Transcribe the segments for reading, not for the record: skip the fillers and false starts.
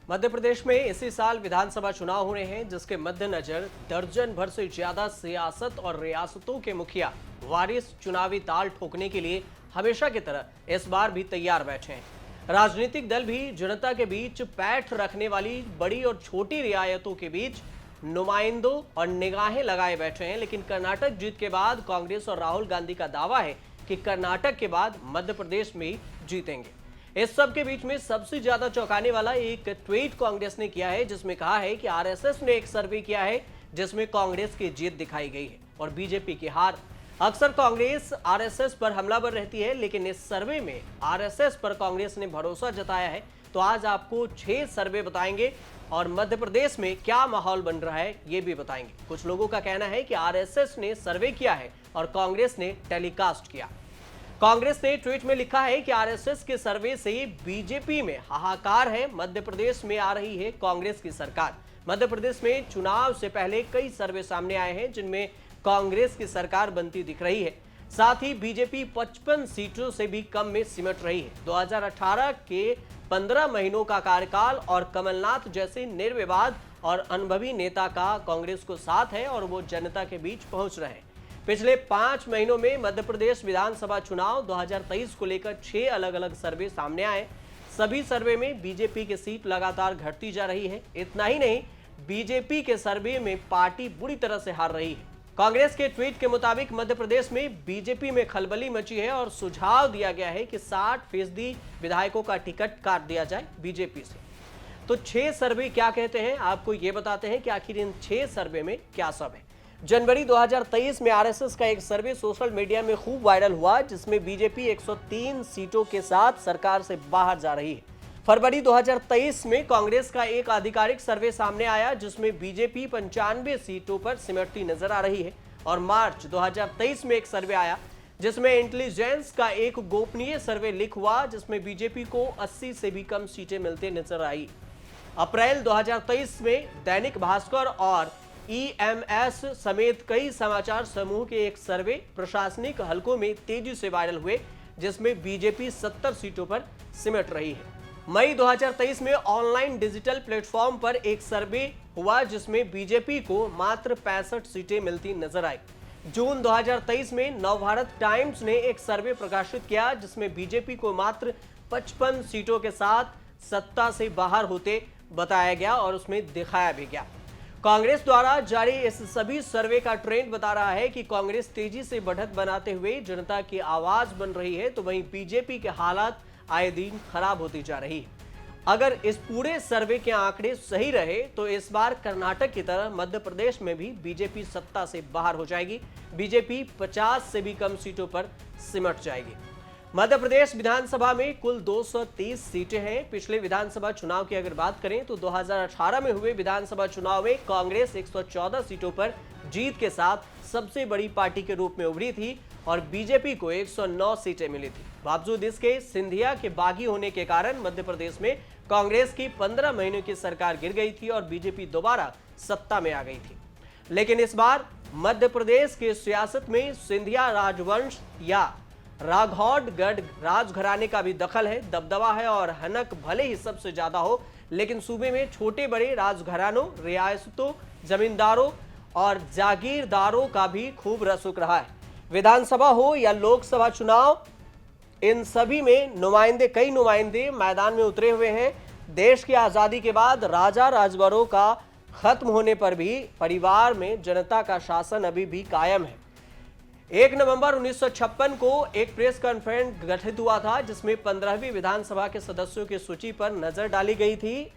मध्य प्रदेश में इसी साल विधानसभा चुनाव हो रहे हैं, जिसके मद्देनजर दर्जन भर से ज्यादा सियासत और रियासतों के मुखिया वारिस चुनावी ताल ठोकने के लिए हमेशा की तरह इस बार भी तैयार बैठे हैं। राजनीतिक दल भी जनता के बीच पैठ रखने वाली बड़ी और छोटी रियायतों के बीच नुमाइंदों और निगाहें लगाए बैठे हैं। लेकिन कर्नाटक जीत के बाद कांग्रेस और राहुल गांधी का दावा है कि कर्नाटक के बाद मध्य प्रदेश में ही जीतेंगे। इस सब के बीच में सबसे ज्यादा चौंकाने वाला एक ट्वीट कांग्रेस ने किया है, जिसमें कहा है कि आरएसएस ने एक सर्वे किया है जिसमें कांग्रेस की जीत दिखाई गई है और बीजेपी की हार। अक्सर कांग्रेस आरएसएस पर हमलावर रहती है, लेकिन इस सर्वे में आरएसएस पर कांग्रेस ने भरोसा जताया है। तो आज आपको 6 सर्वे बताएंगे और मध्य प्रदेश में क्या माहौल बन रहा है ये भी बताएंगे। कुछ लोगों का कहना है कि आरएसएस ने सर्वे किया है और कांग्रेस ने टेलीकास्ट किया। कांग्रेस ने ट्वीट में लिखा है कि आरएसएस के सर्वे से बीजेपी में हाहाकार है, मध्य प्रदेश में आ रही है कांग्रेस की सरकार। मध्य प्रदेश में चुनाव से पहले कई सर्वे सामने आए हैं जिनमें कांग्रेस की सरकार बनती दिख रही है। साथ ही बीजेपी 55 सीटों से भी कम में सिमट रही है। 2018 के 15 महीनों का कार्यकाल और कमलनाथ जैसे निर्विवाद और अनुभवी नेता का कांग्रेस को साथ है और वो जनता के बीच पहुंच रहे हैं। पिछले 5 महीनों में मध्य प्रदेश विधानसभा चुनाव 2023 को लेकर 6 अलग अलग सर्वे सामने आए। सभी सर्वे में बीजेपी की सीट लगातार घटती जा रही है। इतना ही नहीं, बीजेपी के सर्वे में पार्टी बुरी तरह से हार रही है। कांग्रेस के ट्वीट के मुताबिक मध्य प्रदेश में बीजेपी में खलबली मची है और सुझाव दिया गया है कि 60% विधायकों का टिकट काट दिया जाए बीजेपी से। तो 6 सर्वे क्या कहते हैं, आपको ये बताते हैं कि आखिर इन 6 सर्वे में क्या सब है। जनवरी 2023 में आरएसएस का एक सर्वे सोशल मीडिया में खूब वायरल हुआ, जिसमें बीजेपी 103 सीटों के साथ सरकार से बाहर जा रही है। फरवरी 2023 में कांग्रेस का एक आधिकारिक सर्वे सामने आया, जिसमें बीजेपी 95 सीटों पर सिमटती नजर आ रही है। और मार्च 2023 में एक सर्वे आया जिसमें इंटेलिजेंस का एक गोपनीय सर्वे लीक हुआ, जिसमें बीजेपी को 80 से भी कम सीटें मिलते नजर आई। अप्रैल 2023 में दैनिक भास्कर और ईएमएस समेत कई समाचार समूह के एक सर्वे प्रशासनिक हलकों में तेजी से वायरल हुए, जिसमें बीजेपी 70 सीटों पर सिमट रही है। मई 2023 में ऑनलाइन डिजिटल प्लेटफॉर्म पर एक सर्वे हुआ, जिसमें बीजेपी को मात्र 65 सीटें मिलती नजर आई। जून 2023 में नवभारत टाइम्स ने एक सर्वे प्रकाशित किया, जिसमें बीजेपी को मात्र 55 सीटों के साथ सत्ता से बाहर होते बताया गया और उसमें दिखाया भी गया। कांग्रेस द्वारा जारी इस सभी सर्वे का ट्रेंड बता रहा है कि कांग्रेस तेजी से बढ़त बनाते हुए जनता की आवाज बन रही है, तो वहीं बीजेपी के हालात आए दिन खराब होती जा रही है। अगर इस पूरे सर्वे के आंकड़े सही रहे तो इस बार कर्नाटक की तरह मध्य प्रदेश में भी बीजेपी सत्ता से बाहर हो जाएगी। बीजेपी 50 से भी कम सीटों पर सिमट जाएगी। मध्य प्रदेश विधानसभा में कुल 230 सीटें हैं। पिछले विधानसभा चुनाव की अगर बात करें तो 2018 में हुए विधानसभा चुनाव में कांग्रेस 114 सीटों पर जीत के साथ सबसे बड़ी पार्टी के रूप में उभरी थी और बीजेपी को 109 सीटें मिली थी। बावजूद इसके सिंधिया के बागी होने के कारण मध्य प्रदेश में कांग्रेस की 15 महीनों की सरकार गिर गई थी और बीजेपी दोबारा सत्ता में आ गई थी। लेकिन इस बार मध्य प्रदेश के सियासत में सिंधिया राजवंश या राघौड़गढ़ राजघराने का भी दखल है, दबदबा है और हनक भले ही सबसे ज्यादा हो, लेकिन सूबे में छोटे बड़े राजघरानों, रियासतों, जमींदारों और जागीरदारों का भी खूब रसूख रहा है। विधानसभा हो या लोकसभा चुनाव, इन सभी में कई नुमाइंदे मैदान में उतरे हुए हैं। देश की आजादी के बाद राजा राजवरों का खत्म होने पर भी परिवार में जनता का शासन अभी भी कायम है। 1 नवंबर 1956 को एक प्रेस कॉन्फ्रेंस गठित हुआ था, जिसमें 15वीं विधानसभा के सदस्यों की सूची पर नजर डाली गई थी।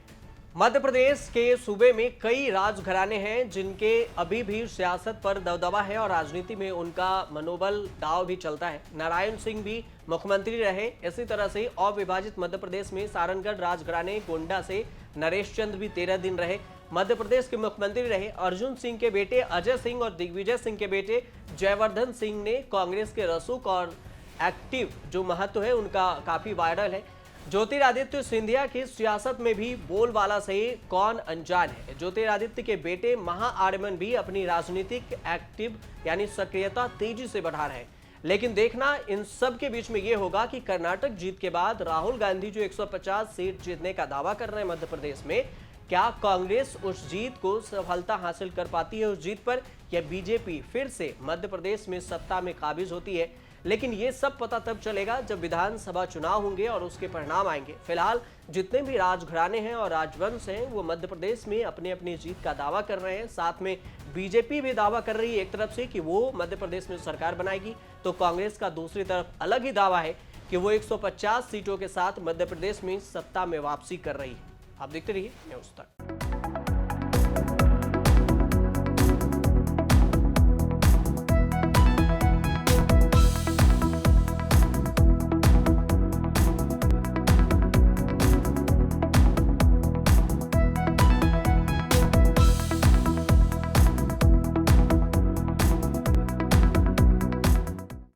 मध्य प्रदेश के सूबे में कई राजघराने हैं जिनके अभी भी सियासत पर दबदबा है और राजनीति में उनका मनोबल दांव भी चलता है। नारायण सिंह भी मुख्यमंत्री रहे। इसी तरह से अविभाजित मध्य प्रदेश में सारंगढ़ राजघराने गोंडा से नरेश चंद्र भी 13 दिन रहे। मध्य प्रदेश के मुख्यमंत्री रहे अर्जुन सिंह के बेटे अजय सिंह और दिग्विजय सिंह के बेटे जयवर्धन सिंह ने कांग्रेस के रसूख और एक्टिव जो महत्व है उनका काफी वायरल है। ज्योतिरादित्य सिंधिया की सियासत में भी बोलबाला से कौन अनजान है। ज्योतिरादित्य के बेटे महाआर्यमन भी अपनी राजनीतिक एक्टिव यानी सक्रियता तेजी से बढ़ा रहे हैं। लेकिन देखना इन सब के बीच में ये होगा कि कर्नाटक जीत के बाद राहुल गांधी जो 150 सीट जीतने का दावा कर रहे हैं मध्य प्रदेश में, क्या कांग्रेस उस जीत को सफलता हासिल कर पाती है उस जीत पर, या बीजेपी फिर से मध्य प्रदेश में सत्ता में काबिज होती है। लेकिन ये सब पता तब चलेगा जब विधानसभा चुनाव होंगे और उसके परिणाम आएंगे। फिलहाल जितने भी राजघराने हैं और राजवंश हैं वो मध्य प्रदेश में अपनी अपनी जीत का दावा कर रहे हैं। साथ में बीजेपी भी दावा कर रही है एक तरफ से कि वो मध्य प्रदेश में सरकार बनाएगी, तो कांग्रेस का दूसरी तरफ अलग ही दावा है कि वो 150 सीटों के साथ मध्य प्रदेश में सत्ता में वापसी कर रही है। आप देखते रहिए न्यूज़ तक।